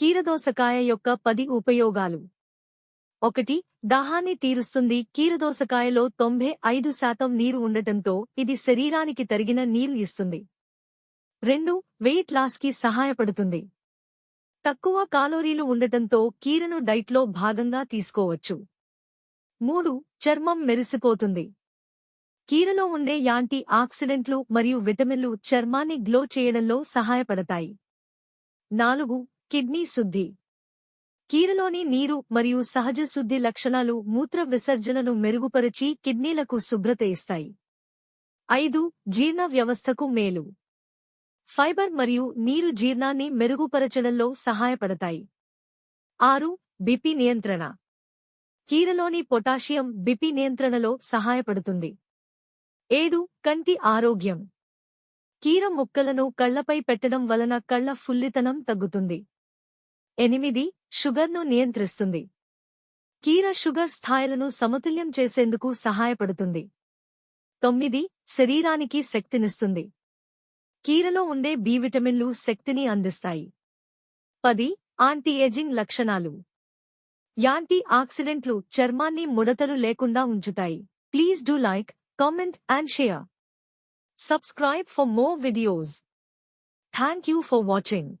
కీరదోసకాయ యొక్క 10 ఉపయోగాలు. 1. దాహాన్ని తీరుస్తుంది. కీరదోసకాయలో 95% నీరు ఉండటంతో ఇది శరీరానికి తరిగిన నీరు ఇస్తుంది. 2. వెయిట్ లాస్కి సహాయపడుతుంది. తక్కువ కాలోరీలు ఉండటంతో కీరను డైట్లో భాగంగా తీసుకోవచ్చు. 3. చర్మం మెరిసిపోతుంది. కీరలో ఉండే యాంటీ ఆక్సిడెంట్లు మరియు విటమిన్లు చర్మాన్ని గ్లో చేయడంలో సహాయపడతాయి. 4. కిడ్నీ శుద్ధి. కీరలోని నీరు మరియు సహజ శుద్ధి లక్షణాలు మూత్ర విసర్జనను మెరుగుపరిచి కిడ్నీలకు శుభ్రత ఇస్తాయి. 5. జీర్ణ వ్యవస్థకు మేలు. ఫైబర్ మరియు నీరు జీర్ణాన్ని మెరుగుపరచడంలో సహాయపడతాయి. 6. బీపీ నియంత్రణ. కీరలోని పొటాషియం బీపీ నియంత్రణలో సహాయపడుతుంది. 7. కంటి ఆరోగ్యం. కీర ముక్కలను కళ్లపై పెట్టడం వలన కళ్ల ఫుల్లితనం తగ్గుతుంది. 8. షుగర్ను నియంత్రిస్తుంది. కీర షుగర్ స్థాయిలను సమతుల్యం చేసేందుకు సహాయపడుతుంది. 9. శరీరానికి శక్తినిస్తుంది. కీరలో ఉండే బి విటమిన్లు శక్తిని అందిస్తాయి. 10. యాంటీ ఏజింగ్ లక్షణాలు. యాంటీ ఆక్సిడెంట్లు చర్మాన్ని ముడతలు లేకుండా ఉంచుతాయి. Please do like, comment and share. Subscribe for more videos. Thank you for watching.